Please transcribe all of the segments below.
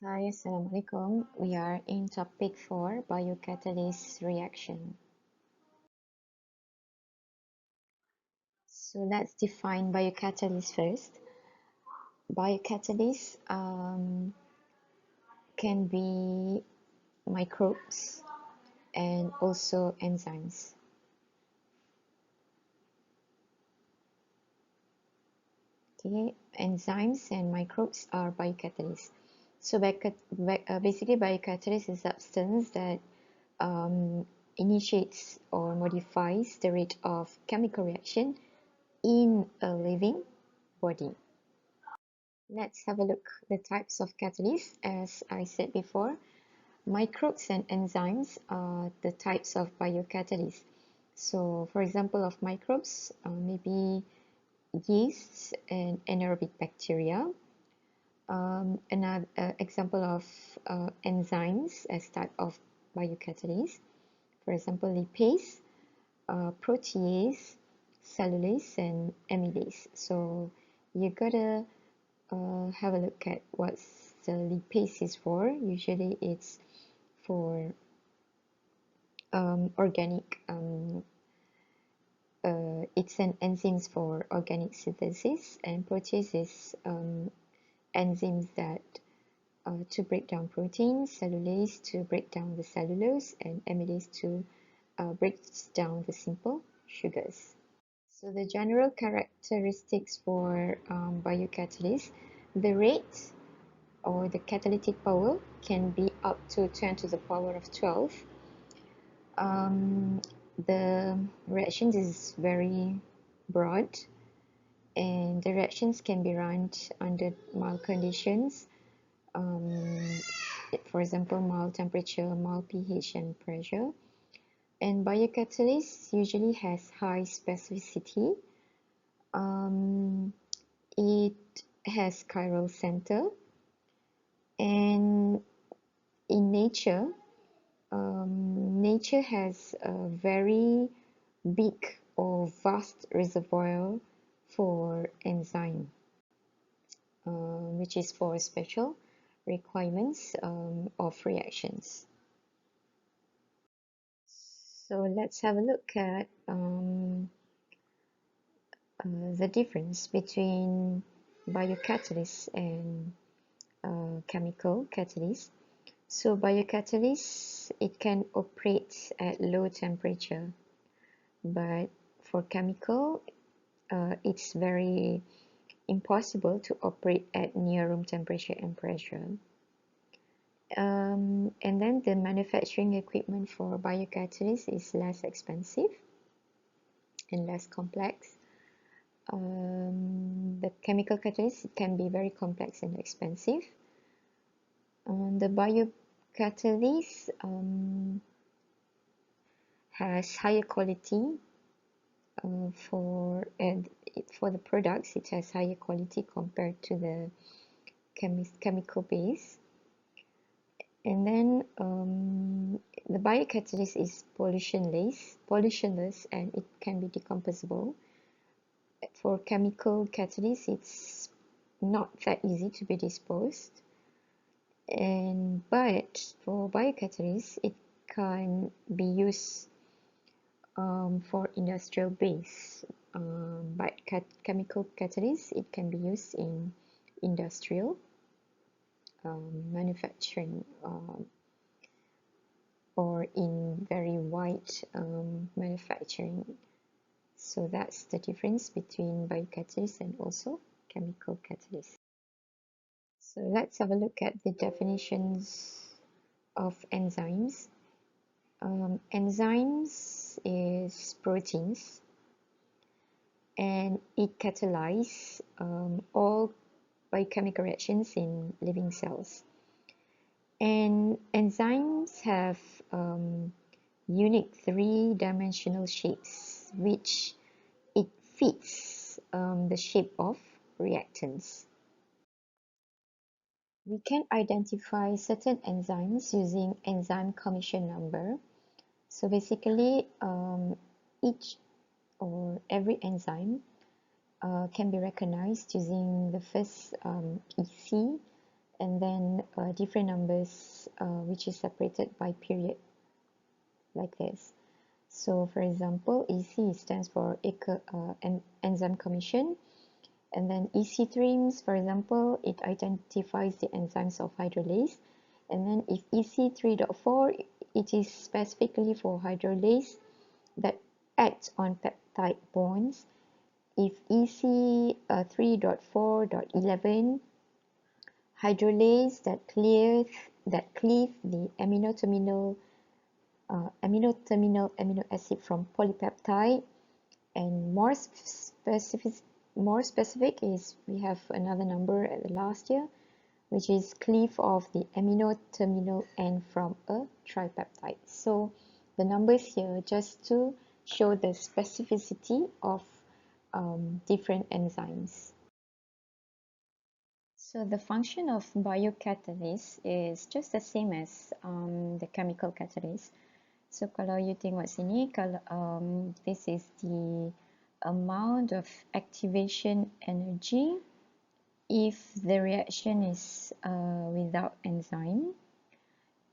Hi, Assalamualaikum. We are in topic 4, biocatalyst reaction. So let's define biocatalyst first. Biocatalysts can be microbes and also enzymes. Okay, enzymes and microbes are biocatalysts. So basically, biocatalyst is a substance that um, initiates or modifies the rate of chemical reaction in a living body. Let's have a look the types of catalysts. As I said before, microbes and enzymes are the types of biocatalysts. So, for example, of microbes, maybe yeasts and anaerobic bacteria. Another example of enzymes as type of biocatalysts. For example, lipase, protease, cellulase, and amylase. So you gotta have a look at what the lipase is for. Usually it's for organic, it's an enzymes for organic synthesis, and protease is enzymes that to break down proteins, cellulase to break down the cellulose, and amylase to breaks down the simple sugars. So the general characteristics for biocatalysts, the rate or the catalytic power can be up to 10 to the power of 12. Um, the reactions is very broad, and the reactions can be run under mild conditions. Um, for example, mild temperature, mild pH and pressure. And biocatalyst usually has high specificity. It has chiral center, and in nature, nature has a very big or vast reservoir for enzyme, which is for special requirements of reactions. So let's have a look at the difference between biocatalysts and chemical catalysts. So biocatalysts, it can operate at low temperature, but for chemical, it's very impossible to operate at near room temperature and pressure. And then the manufacturing equipment for biocatalysts is less expensive and less complex. The chemical catalyst can be very complex and expensive. The biocatalyst has higher quality for the products. It has higher quality compared to the chemical base. And then the biocatalyst is pollutionless, and it can be decomposable. For chemical catalyst, it's not that easy to be disposed. But for biocatalyst, it can be used for industrial base. But chemical catalyst, it can be used in industrial manufacturing or in very wide manufacturing. So that's the difference between biocatalyst and also chemical catalyst. So let's have a look at the definitions of enzymes. Enzymes is proteins, and it catalyzes all biochemical reactions in living cells. And enzymes have unique three-dimensional shapes, which it fits the shape of reactants. We can identify certain enzymes using enzyme commission number. So basically, each or every enzyme can be recognized using the first EC and then different numbers which is separated by period, like this. So for example, EC stands for enzyme commission, and then EC3, for example, it identifies the enzymes of hydrolase, and then if EC3.4, it is specifically for hydrolase that acts on peptide bonds. If EC3.4.11, hydrolase that cleave the amino amino acid from polypeptide. And more specific is we have another number at the last year, which is cleave of the amino terminal end from a tripeptide. So the numbers here just to show the specificity of different enzymes. So the function of biocatalyst is just the same as the chemical catalyst. So kalau you tengok sini, kalau this is the amount of activation energy if the reaction is without enzyme,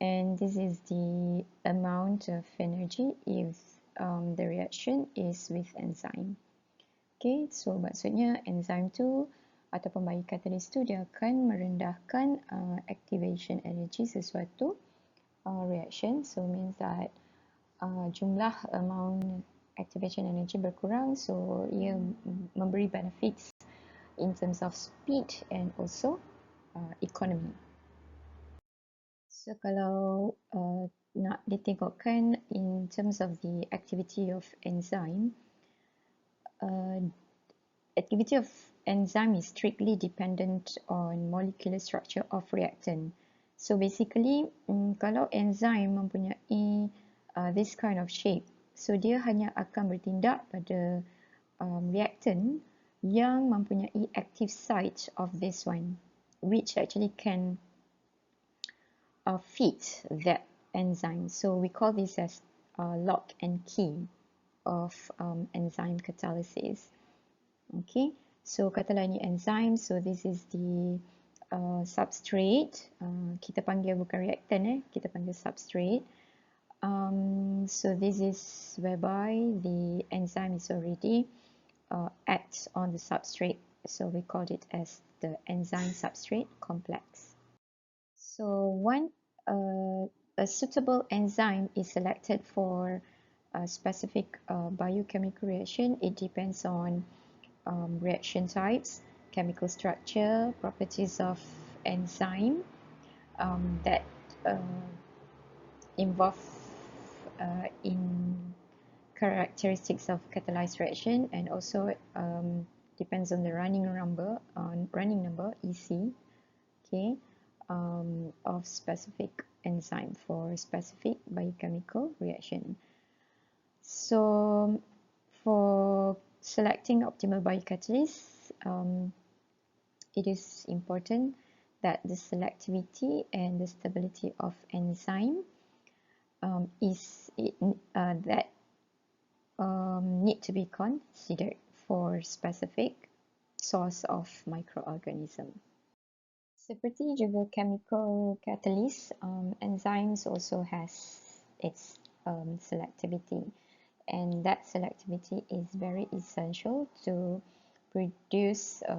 and this is the amount of energy if the reaction is with enzyme. Okay, so maksudnya enzim tu ataupun biocatalyst tu dia akan merendahkan activation energy sesuatu reaction. So means that jumlah amount activation energy berkurang, so ia memberi benefits in terms of speed and also economy. So kalau nak ditengokkan in terms of the activity of enzyme, activity of enzyme is strictly dependent on molecular structure of reactant. So basically, kalau enzyme mempunyai this kind of shape, so dia hanya akan bertindak pada reactant yang mempunyai active site of this one, which actually can fit that enzyme. So we call this as lock and key of enzyme catalysis. Okay, so katalah ni enzyme, so this is the substrate. Kita panggil bukan reactant, kita panggil substrate. So this is whereby the enzyme is already acts on the substrate, so we called it as the enzyme substrate complex. So when a suitable enzyme is selected for a specific biochemical reaction, it depends on reaction types, chemical structure, properties of enzyme that involve in characteristics of catalyzed reaction, and also depends on the running number EC, okay, of specific enzyme for specific biochemical reaction. So for selecting optimal biocatalyst, it is important that the selectivity and the stability of enzyme need to be considered for specific source of microorganism. Seperti juga chemical catalyst, enzymes also has its selectivity, and that selectivity is very essential to produce a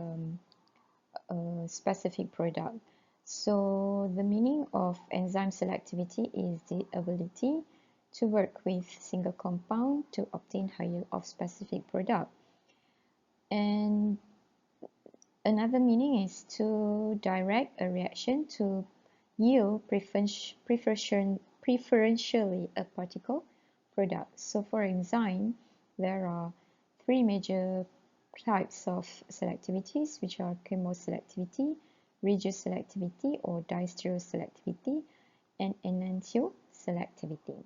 specific product. So the meaning of enzyme selectivity is the ability to work with single compound to obtain higher of specific product. And another meaning is to direct a reaction to yield preferentially a particle product. So for enzyme, there are three major types of selectivities, which are chemoselectivity, regioselectivity or distereoselectivity, and enantioselectivity.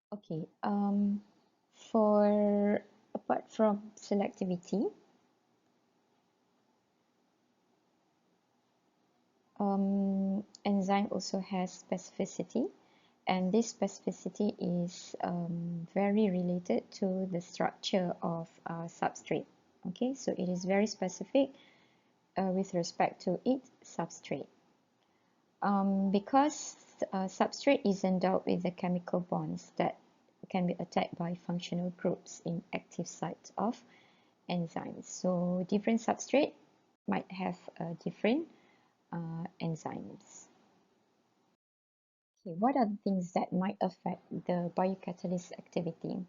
Okay, for apart from selectivity, enzyme also has specificity, and this specificity is very related to the structure of substrate. Okay, so it is very specific with respect to its substrate. Because substrate is endowed with the chemical bonds that can be attacked by functional groups in active sites of enzymes. So different substrate might have different enzymes. Okay, what are the things that might affect the biocatalyst activity?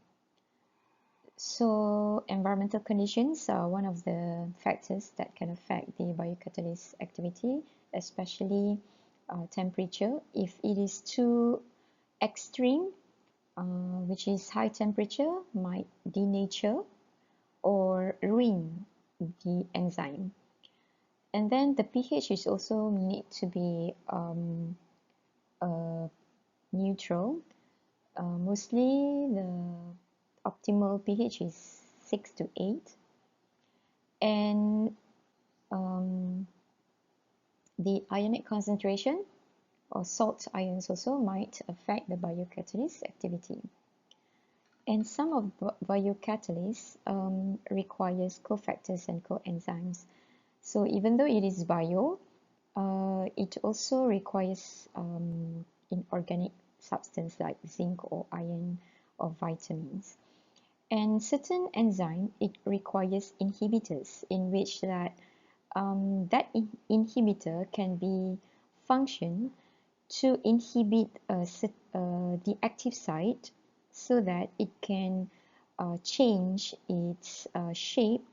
So environmental conditions are one of the factors that can affect the biocatalyst activity, especially temperature. If it is too extreme, which is high temperature, might denature or ruin the enzyme. And then the pH is also need to be neutral. Mostly the optimal pH is 6 to 8, and the ionic concentration or salt ions also might affect the biocatalyst activity. And some of biocatalysts requires cofactors and coenzymes. So even though it is bio, it also requires inorganic substance like zinc or iron or vitamins. And certain enzyme, it requires inhibitors in which that inhibitor can be function to inhibit the active site so that it can change its shape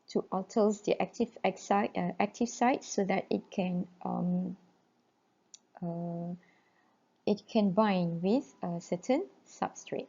to alter the active site so that it can bind with a certain substrate.